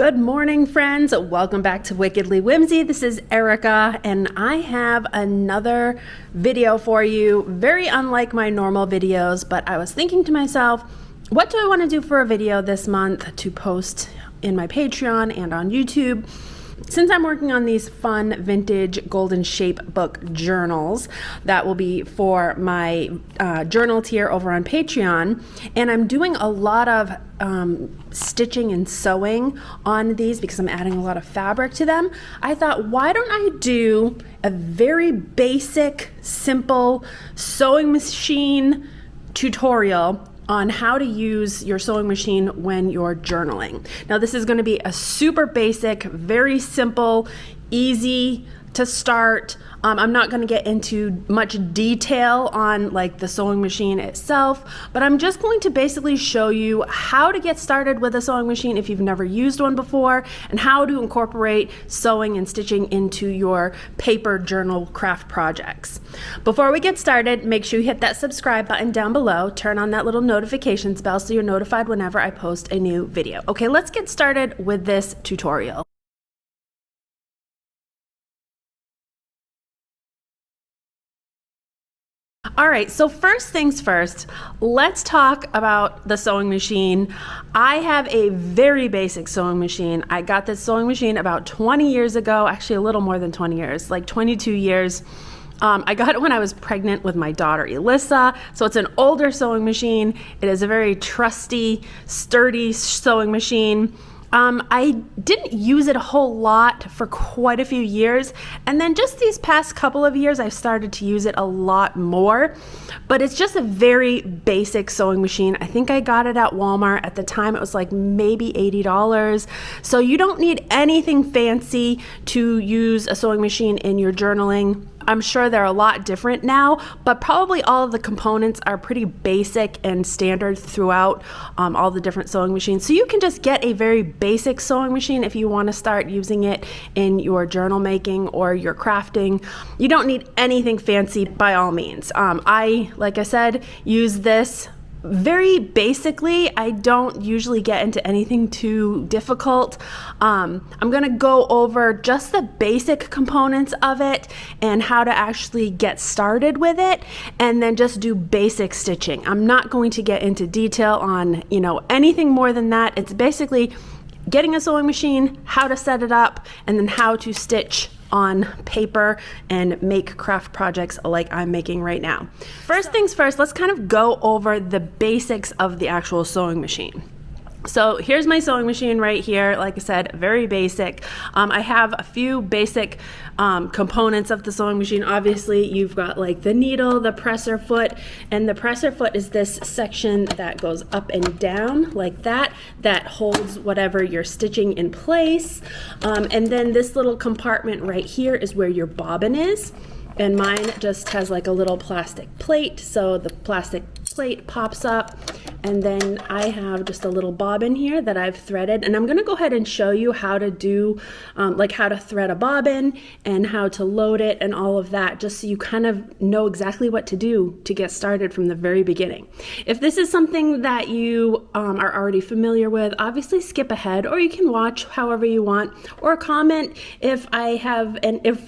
Good morning, friends. Welcome back to Wickedly Whimsy. This is Erica, and I have another video for you. Very unlike my normal videos, but I was thinking to myself, what do I want to do for a video this month to post in my Patreon and on YouTube? Since I'm working on these fun vintage golden shape book journals that will be for my journal tier over on Patreon, and I'm doing a lot of stitching and sewing on these because I'm adding a lot of fabric to them, I thought, why don't I do a very basic, simple sewing machine tutorial on how to use your sewing machine when you're journaling. Now, this is going to be a super basic, very simple, easy to start. I'm not going to get into much detail on like the sewing machine itself, but I'm just going to basically show you how to get started with a sewing machine if you've never used one before, and how to incorporate sewing and stitching into your paper journal craft projects. Before we get started, make sure you hit that subscribe button down below, turn on that little notifications bell so you're notified whenever I post a new video. Okay, let's get started with this tutorial. All right, so first things first, let's talk about the sewing machine. I have a very basic sewing machine. I got this sewing machine about 20 years ago, actually a little more than 20 years, like 22 years. I got it when I was pregnant with my daughter, Elissa. So it's an older sewing machine. It is a very trusty, sturdy sewing machine. I didn't use it a whole lot for quite a few years, and then just these past couple of years I've started to use it a lot more, but it's just a very basic sewing machine. I think I got it at Walmart. At the time it was like maybe $80, so you don't need anything fancy to use a sewing machine in your journaling. I'm sure they're a lot different now, but probably all of the components are pretty basic and standard throughout all the different sewing machines. So you can just get a very basic sewing machine if you want to start using it in your journal making or your crafting. You don't need anything fancy by all means. Like I said, use this very basically. I don't usually get into anything too difficult. I'm going to go over just the basic components of it and how to actually get started with it, and then just do basic stitching. I'm not going to get into detail on, anything more than that. It's basically getting a sewing machine, how to set it up, and then how to stitch on paper and make craft projects like I'm making right now. First things first, let's kind of go over the basics of the actual sewing machine. So here's my sewing machine right here. Like I said, very basic. I have a few basic components of the sewing machine. Obviously, you've got like the needle, the presser foot, and the presser foot is this section that goes up and down like that, that holds whatever you're stitching in place. And then this little compartment right here is where your bobbin is. And mine just has like a little plastic plate, so the plastic plate pops up, and then I have just a little bobbin here that I've threaded, and I'm going to go ahead and show you how to do like how to thread a bobbin and how to load it and all of that, just so you kind of know exactly what to do to get started from the very beginning. If this is something that you are already familiar with, obviously skip ahead, or you can watch however you want, or comment if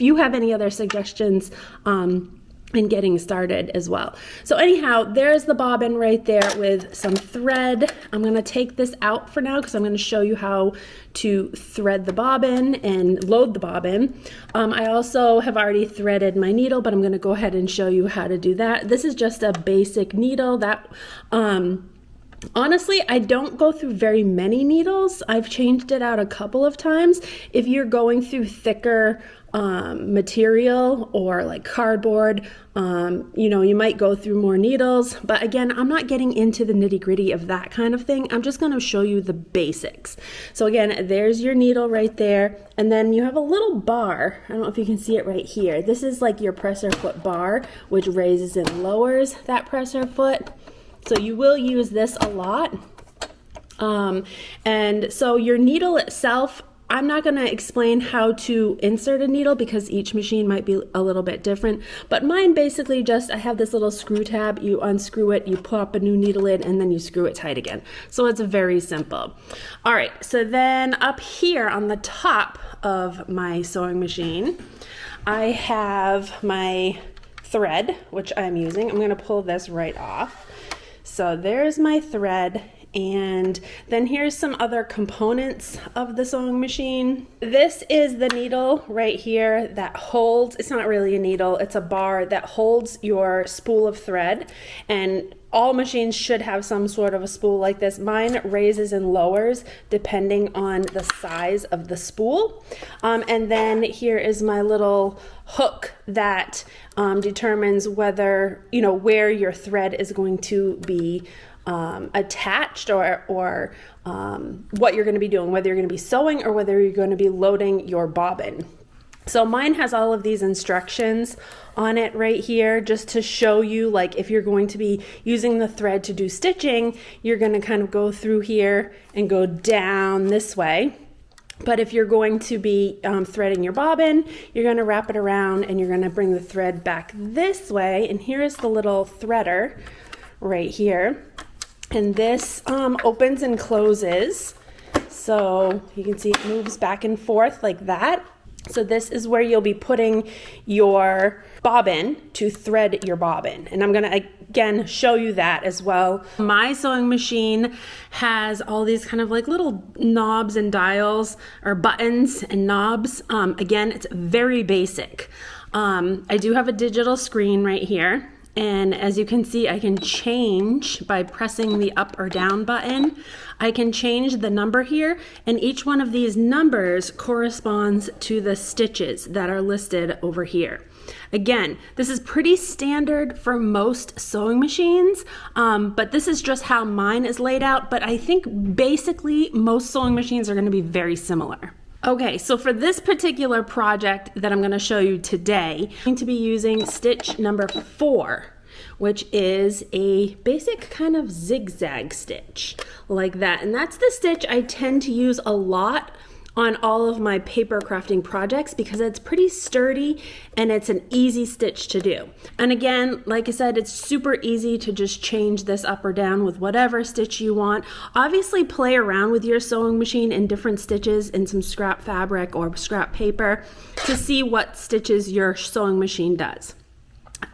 you have any other suggestions in getting started as well. So anyhow, there's the bobbin right there with some thread. I'm going to take this out for now because I'm going to show you how to thread the bobbin and load the bobbin. I also have already threaded my needle, but I'm going to go ahead and show you how to do that. This is just a basic needle that honestly, I don't go through very many needles. I've changed it out a couple of times. If you're going through thicker material or like cardboard, you might go through more needles, but again, I'm not getting into the nitty-gritty of that kind of thing. I'm just going to show you the basics. So again, there's your needle right there, and then you have a little bar. I don't know if you can see it right here. This is like your presser foot bar, which raises and lowers that presser foot. So you will use this a lot. And so your needle itself, I'm not going to explain how to insert a needle because each machine might be a little bit different, but mine basically just, I have this little screw tab, you unscrew it, you put up a new needle in, and then you screw it tight again. So it's very simple. All right, so then up here on the top of my sewing machine, I have my thread, which I'm using. I'm going to pull this right off. So there's my thread, and then here's some other components of the sewing machine. This is the needle right here that holds, it's not really a needle, it's a bar that holds your spool of thread, and all machines should have some sort of a spool like this. Mine raises and lowers depending on the size of the spool. And then here is my little hook that determines whether, where your thread is going to be attached or what you're going to be doing, whether you're going to be sewing or whether you're going to be loading your bobbin. So mine has all of these instructions on it right here just to show you, like, if you're going to be using the thread to do stitching, you're going to kind of go through here and go down this way. But if you're going to be threading your bobbin, you're going to wrap it around and you're going to bring the thread back this way. And here is the little threader right here. And this opens and closes. So you can see it moves back and forth like that. So this is where you'll be putting your bobbin to thread your bobbin. And I'm going to again show you that as well. My sewing machine has all these kind of like little knobs and dials, or buttons and knobs. Again, it's very basic. I do have a digital screen right here. And as you can see, I can change by pressing the up or down button. I can change the number here, and each one of these numbers corresponds to the stitches that are listed over here. Again, this is pretty standard for most sewing machines, but this is just how mine is laid out. But I think basically most sewing machines are going to be very similar. Okay, so for this particular project that I'm going to show you today, I'm going to be using stitch number 4, which is a basic kind of zigzag stitch like that. And that's the stitch I tend to use a lot on all of my paper crafting projects because it's pretty sturdy and it's an easy stitch to do. And again, like I said, it's super easy to just change this up or down with whatever stitch you want. Obviously play around with your sewing machine in different stitches in some scrap fabric or scrap paper to see what stitches your sewing machine does.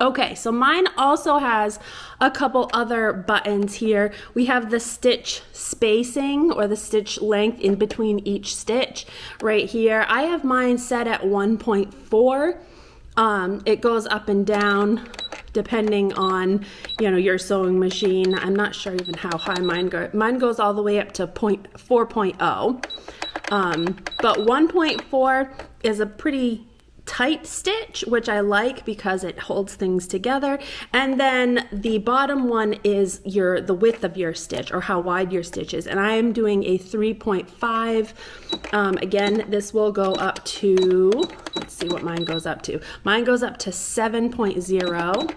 Okay, so mine also has a couple other buttons here. We have the stitch spacing or the stitch length in between each stitch right here. I have mine set at 1.4. It goes up and down depending on, your sewing machine. I'm not sure even how high mine goes. Mine goes all the way up to 4.0. But 1.4 is a pretty tight stitch, which I like because it holds things together. And then the bottom one is the width of your stitch, or how wide your stitch is. And I am doing a 3.5. Again, this will go up to, let's see what mine goes up to. Mine goes up to 7.0.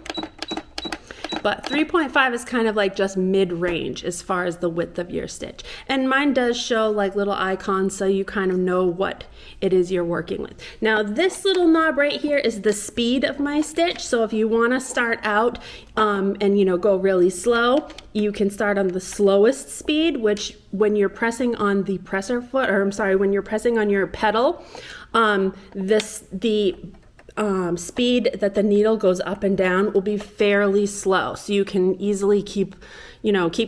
But 3.5 is kind of like just mid-range as far as the width of your stitch. And mine does show like little icons so you kind of know what it is you're working with. Now this little knob right here is the speed of my stitch. So if you want to start out and go really slow, you can start on the slowest speed, which when you're pressing on the presser foot, when you're pressing on your pedal, the speed that the needle goes up and down will be fairly slow, so you can easily keep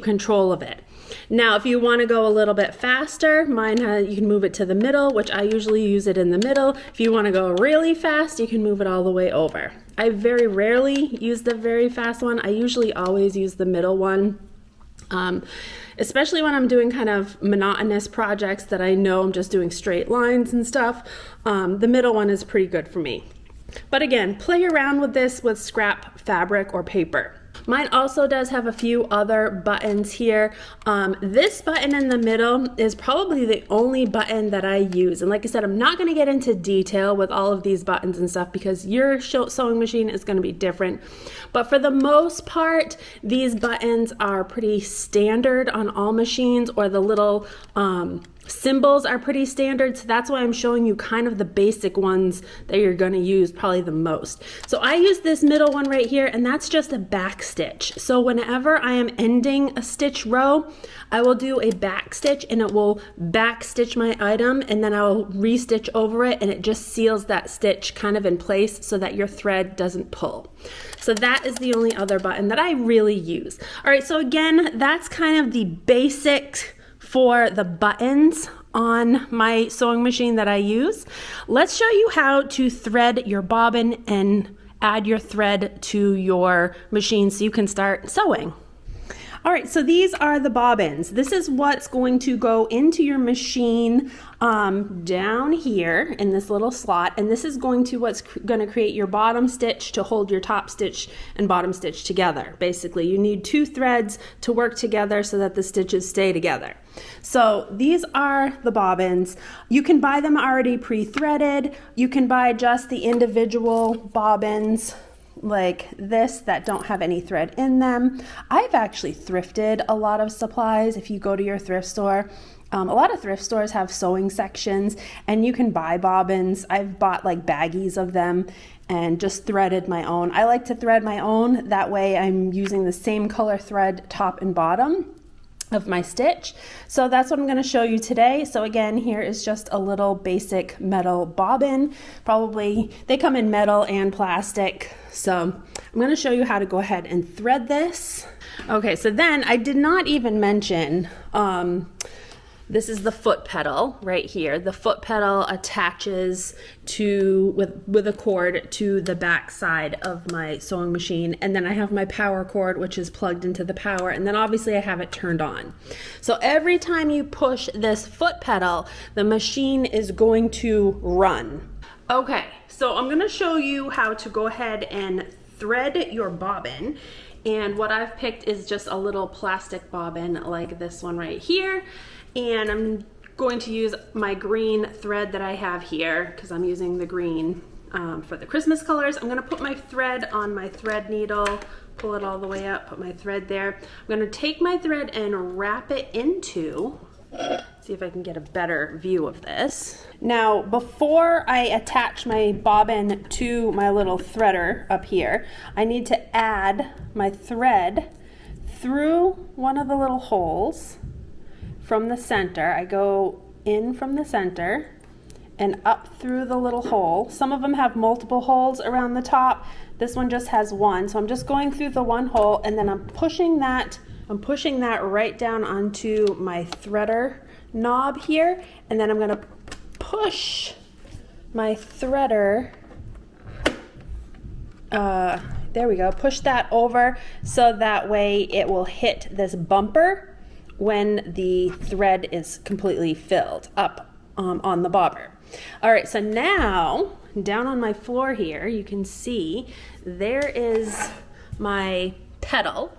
control of it. Now, if you want to go a little bit faster, you can move it to the middle, which I usually use it in the middle. If you want to go really fast, you can move it all the way over. I very rarely use the very fast one. I usually always use the middle one. Especially when I'm doing kind of monotonous projects that I know I'm just doing straight lines and stuff. The middle one is pretty good for me. But again, play around with this with scrap fabric or paper. Mine also does have a few other buttons here. This button in the middle is probably the only button that I use. And like I said, I'm not going to get into detail with all of these buttons and stuff because your sewing machine is going to be different. But for the most part, these buttons are pretty standard on all machines, or the little Symbols are pretty standard, so that's why I'm showing you kind of the basic ones that you're going to use probably the most. So I use this middle one right here, and that's just a back stitch. So whenever I am ending a stitch row, I will do a back stitch, and it will back stitch my item, and then I will re-stitch over it, and it just seals that stitch kind of in place so that your thread doesn't pull. So that is the only other button that I really use. All right, so again, that's kind of the basic for the buttons on my sewing machine that I use. Let's show you how to thread your bobbin and add your thread to your machine so you can start sewing. All right, so these are the bobbins. This is what's going to go into your machine down here in this little slot, and this is what's going to create your bottom stitch to hold your top stitch and bottom stitch together. Basically, you need two threads to work together so that the stitches stay together. So these are the bobbins. You can buy them already pre-threaded. You can buy just the individual bobbins like this that don't have any thread in them. I've actually thrifted a lot of supplies. If you go to your thrift store, a lot of thrift stores have sewing sections and you can buy bobbins. I've bought like baggies of them and just threaded my own. I like to thread my own, that way I'm using the same color thread top and bottom of my stitch. So that's what I'm going to show you today. So again, here is just a little basic metal bobbin. Probably they come in metal and plastic. So I'm going to show you how to go ahead and thread this. Okay, so then I did not even mention this is the foot pedal right here. The foot pedal attaches with a cord to the back side of my sewing machine, and then I have my power cord which is plugged into the power, and then obviously I have it turned on. So every time you push this foot pedal, the machine is going to run. Okay, so I'm going to show you how to go ahead and thread your bobbin. And what I've picked is just a little plastic bobbin like this one right here. And I'm going to use my green thread that I have here because I'm using the green for the Christmas colors. I'm going to put my thread on my thread needle, pull it all the way up, put my thread there. I'm going to take my thread and wrap it into, see if I can get a better view of this. Now, before I attach my bobbin to my little threader up here, I need to add my thread through one of the little holes from the center. I go in from the center and up through the little hole. Some of them have multiple holes around the top. This one just has one. So I'm just going through the one hole, and then I'm pushing that right down onto my threader knob here, and then I'm going to push my threader, there we go, push that over so that way it will hit this bumper when the thread is completely filled up on the bobber. All right, so now down on my floor here, you can see there is my pedal.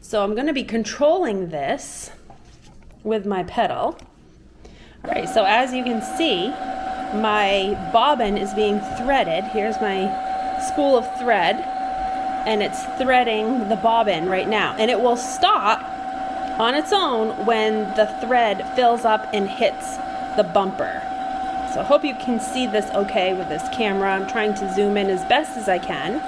So I'm going to be controlling this with my pedal. All right, so as you can see, my bobbin is being threaded. Here's my spool of thread, and it's threading the bobbin right now. And it will stop on its own when the thread fills up and hits the bumper. So I hope you can see this okay with this camera. I'm trying to zoom in as best as I can,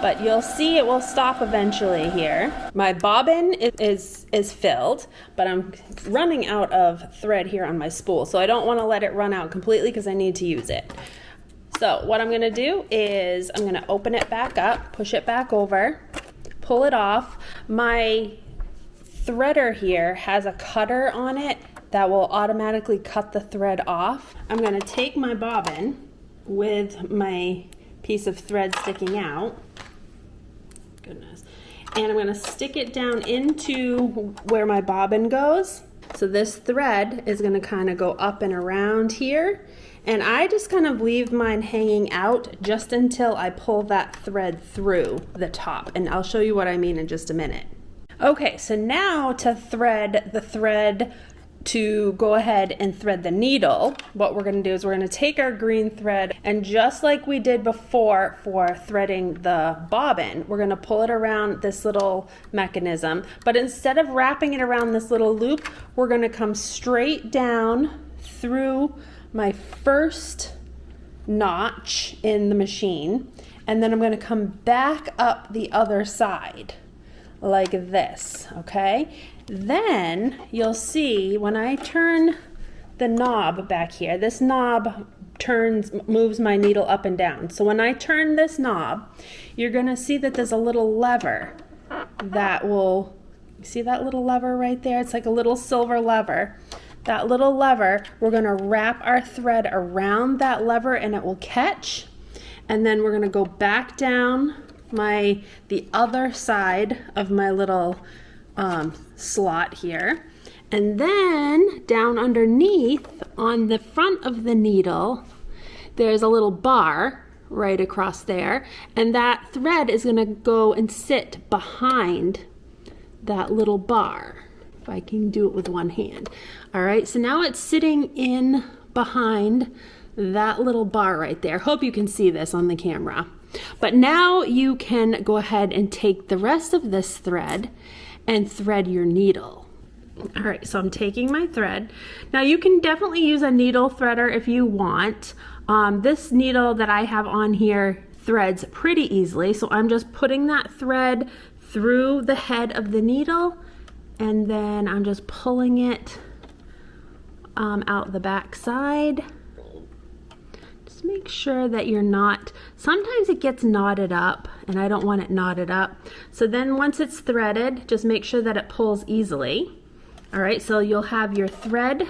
but you'll see it will stop eventually here. My bobbin is filled, but I'm running out of thread here on my spool, so I don't want to let it run out completely because I need to use it. So what I'm going to do is I'm going to open it back up, push it back over, pull it off. My threader here has a cutter on it that will automatically cut the thread off. I'm going to take my bobbin with my piece of thread sticking out, goodness, and I'm going to stick it down into where my bobbin goes. So this thread is going to kind of go up and around here, and I just kind of leave mine hanging out just until I pull that thread through the top, and I'll show you what I mean in just a minute. Okay, so now to thread the thread to go ahead and thread the needle, what we're going to do is we're going to take our green thread, and just like we did before for threading the bobbin, we're going to pull it around this little mechanism, but instead of wrapping it around this little loop, we're going to come straight down through my first notch in the machine, and then I'm going to come back up the other side like this, okay? Then you'll see when I turn the knob back here, this knob moves my needle up and down. So when I turn this knob, you're going to see that there's a little lever that will, you see that little lever right there? It's like a little silver lever. That little lever, we're going to wrap our thread around that lever and it will catch. And then we're going to go back down the other side of my little slot here. And then down underneath on the front of the needle, there's a little bar right across there. And that thread is going to go and sit behind that little bar. If I can do it with one hand. All right, so now it's sitting in behind that little bar right there. Hope you can see this on the camera. But now you can go ahead and take the rest of this thread and thread your needle. All right, so I'm taking my thread. Now you can definitely use a needle threader if you want. This needle that I have on here threads pretty easily, so I'm just putting that thread through the head of the needle, and then I'm just pulling it out the back side. Just make sure that you're not, sometimes it gets knotted up and I don't want it knotted up. So then once it's threaded, just make sure that it pulls easily. All right, so you'll have your thread,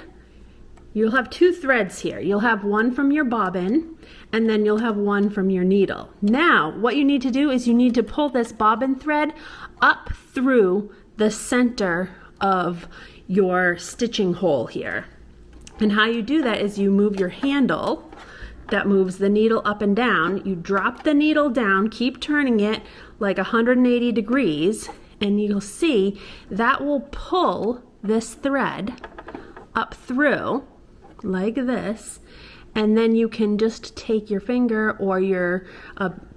you'll have two threads here. You'll have one from your bobbin and then you'll have one from your needle. Now, what you need to do is you need to pull this bobbin thread up through the center of your stitching hole here. And how you do that is you move your handle that moves the needle up and down. You drop the needle down, keep turning it like 180 degrees, and you'll see that will pull this thread up through like this. And then you can just take your finger or your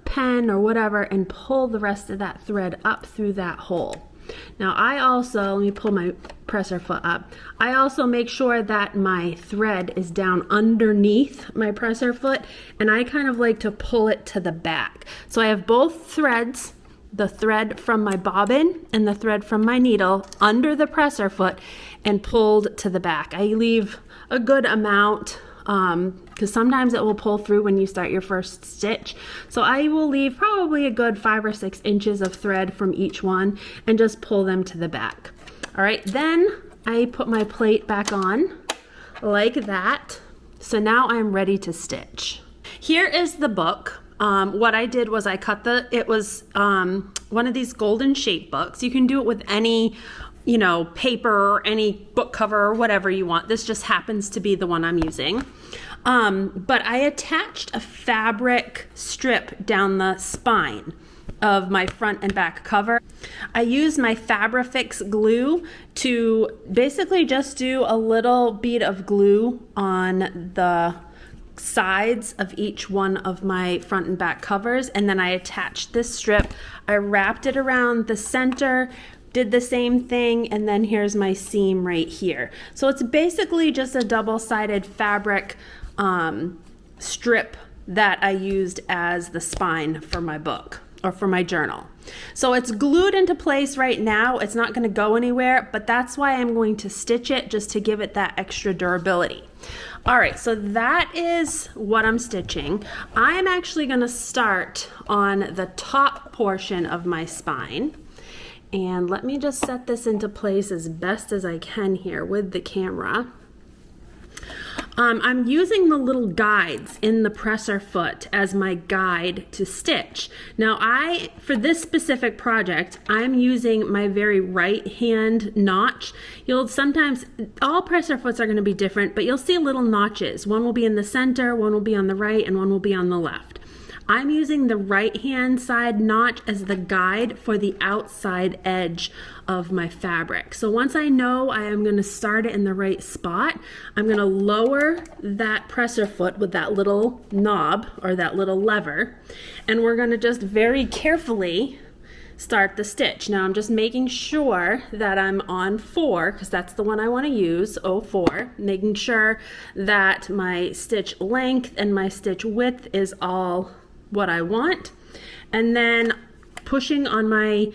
pen or whatever and pull the rest of that thread up through that hole. Now I also, let me pull my presser foot up. I also make sure that my thread is down underneath my presser foot, and I kind of like to pull it to the back. So I have both threads, the thread from my bobbin and the thread from my needle under the presser foot and pulled to the back. I leave a good amount because sometimes it will pull through when you start your first stitch. So I will leave probably a good 5 or 6 inches of thread from each one and just pull them to the back. All right, then I put my plate back on like that. So now I'm ready to stitch. Here is the book. What I did was I cut it was one of these golden shape books. You can do it with any paper or any book cover or whatever you want. This just happens to be the one I'm using. But I attached a fabric strip down the spine of my front and back cover. I used my Fabrifix glue to basically just do a little bead of glue on the sides of each one of my front and back covers, and then I attached this strip. I wrapped it around the center, did the same thing, and then here's my seam right here. So it's basically just a double-sided fabric strip that I used as the spine for my book or for my journal. So it's glued into place right now. It's not going to go anywhere, but that's why I'm going to stitch it, just to give it that extra durability. All right, so that is what I'm stitching. I'm actually going to start on the top portion of my spine. And let me just set this into place as best as I can here with the camera. I'm using the little guides in the presser foot as my guide to stitch. Now for this specific project, I'm using my very right hand notch. You'll sometimes, all presser foots are going to be different, but you'll see little notches. One will be in the center, one will be on the right, and one will be on the left. I'm using the right hand side notch as the guide for the outside edge of my fabric. So once I know I am going to start it in the right spot, I'm going to lower that presser foot with that little knob or that little lever, and we're going to just very carefully start the stitch. Now I'm just making sure that I'm on 4 because that's the one I want to use, 04, making sure that my stitch length and my stitch width is all what I want, and then pushing on my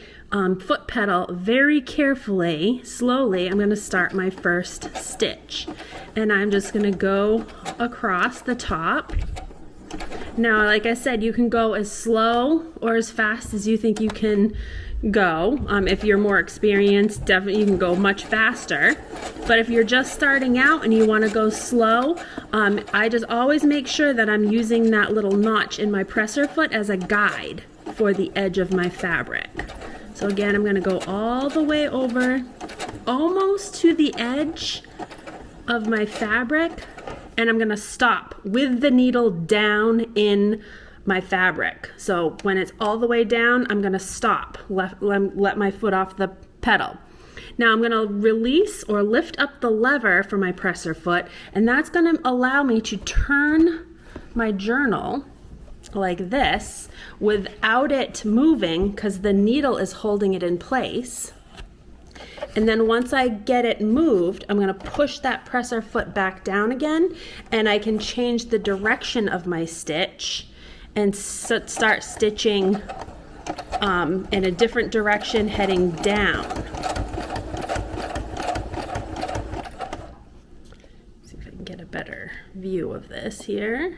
foot pedal very carefully, slowly, I'm going to start my first stitch, and I'm just going to go across the top. Now, like I said, you can go as slow or as fast as you think you can go. If you're more experienced, definitely you can go much faster. But if you're just starting out and you want to go slow, I just always make sure that I'm using that little notch in my presser foot as a guide for the edge of my fabric. So again, I'm going to go all the way over, almost to the edge of my fabric, and I'm going to stop with the needle down in my fabric. So when it's all the way down, I'm going to stop, let my foot off the pedal. Now I'm going to release or lift up the lever for my presser foot, and that's going to allow me to turn my journal like this without it moving because the needle is holding it in place. And then once I get it moved, I'm going to push that presser foot back down again, and I can change the direction of my stitch and start stitching in a different direction heading down. See if I can get a better view of this here.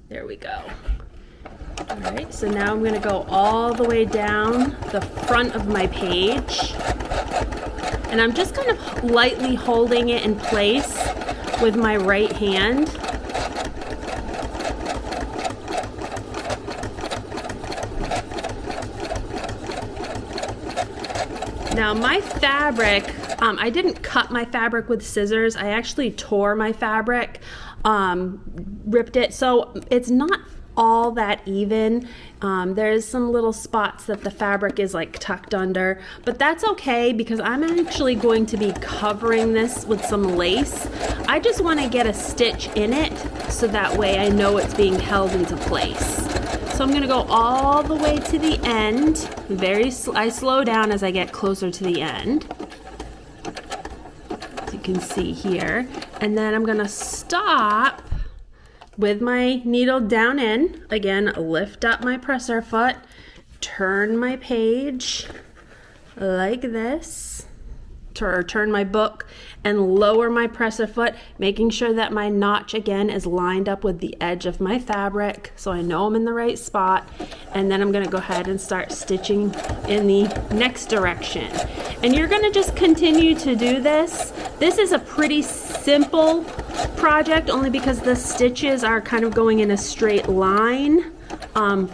There we go. All right, so now I'm going to go all the way down the front of my page, and I'm just kind of lightly holding it in place with my right hand. Now my fabric, I didn't cut my fabric with scissors. I actually tore my fabric, ripped it, so it's not all that even. There's some little spots that the fabric is like tucked under, but that's okay because I'm actually going to be covering this with some lace. I just want to get a stitch in it so that way I know it's being held into place. So I'm going to go all the way to the end. I slow down as I get closer to the end, as you can see here, and then I'm going to stop with my needle down in. Again, lift up my presser foot, turn my page like this, or turn my book and lower my presser foot, making sure that my notch again is lined up with the edge of my fabric so I know I'm in the right spot. And then I'm going to go ahead and start stitching in the next direction. And you're going to just continue to do this. This is a pretty simple project only because the stitches are kind of going in a straight line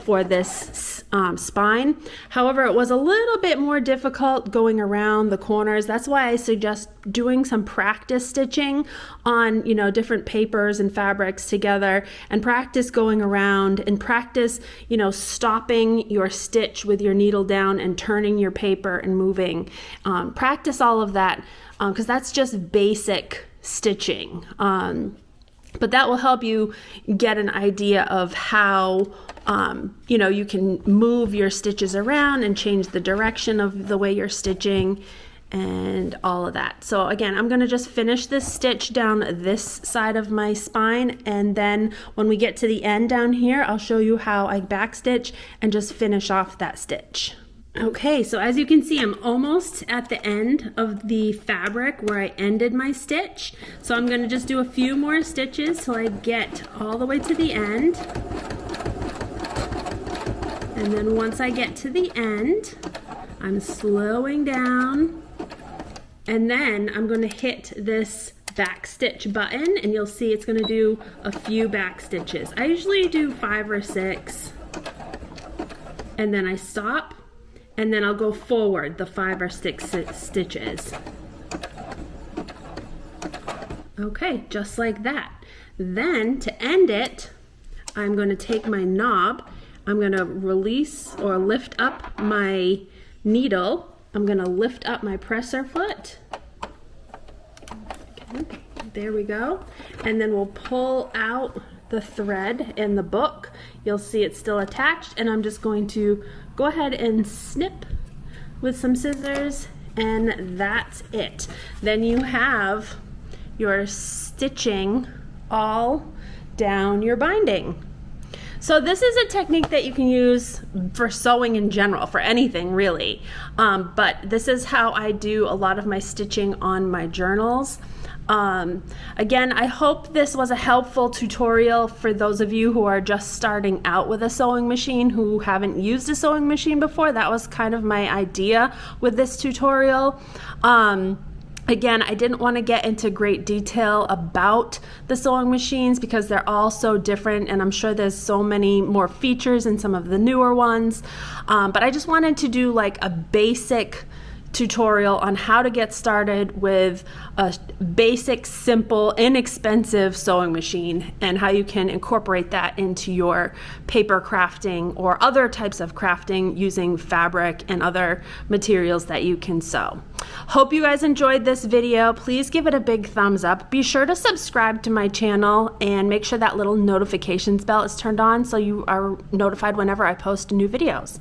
for this spine. However, it was a little bit more difficult going around the corners. That's why I suggest doing some practice stitching on, different papers and fabrics together, and practice going around and practice, stopping your stitch with your needle down and turning your paper and moving. Practice all of that because that's just basic stitching. But that will help you get an idea of how you can move your stitches around and change the direction of the way you're stitching and all of that. So again, I'm going to just finish this stitch down this side of my spine, and then when we get to the end down here, I'll show you how I backstitch and just finish off that stitch. Okay, so as you can see, I'm almost at the end of the fabric where I ended my stitch. So I'm going to just do a few more stitches till I get all the way to the end. And then once I get to the end, I'm slowing down, and then I'm going to hit this back stitch button, and you'll see it's going to do a few back stitches. I usually do 5 or 6, and then I stop, and then I'll go forward the 5 or 6 stitches. Okay, just like that. Then to end it, I'm going to take my knob, I'm going to release or lift up my needle, I'm going to lift up my presser foot. Okay, there we go. And then we'll pull out the thread in the book. You'll see it's still attached, and I'm just going to go ahead and snip with some scissors, and that's it. Then you have your stitching all down your binding. So this is a technique that you can use for sewing in general, for anything really. But this is how I do a lot of my stitching on my journals. Again, I hope this was a helpful tutorial for those of you who are just starting out with a sewing machine, who haven't used a sewing machine before. That was kind of my idea with this tutorial. Again, I didn't want to get into great detail about the sewing machines because they're all so different, and I'm sure there's so many more features in some of the newer ones. But I just wanted to do like a basic tutorial on how to get started with a basic, simple, inexpensive sewing machine, and how you can incorporate that into your paper crafting or other types of crafting using fabric and other materials that you can sew. Hope you guys enjoyed this video. Please give it a big thumbs up. Be sure to subscribe to my channel and make sure that little notifications bell is turned on so you are notified whenever I post new videos.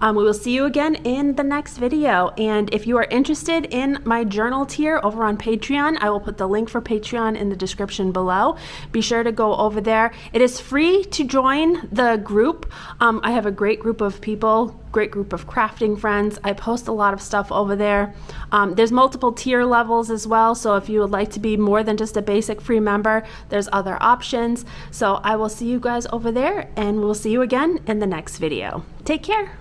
We will see you again in the next video. And if you are interested in my journal tier over on Patreon, I will put the link for Patreon in the description below. Be sure to go over there. It is free to join the group. I have a great group of people, great group of crafting friends. I post a lot of stuff over there. There's multiple tier levels as well, so if you would like to be more than just a basic free member, there's other options. So I will see you guys over there, and we'll see you again in the next video. Take care.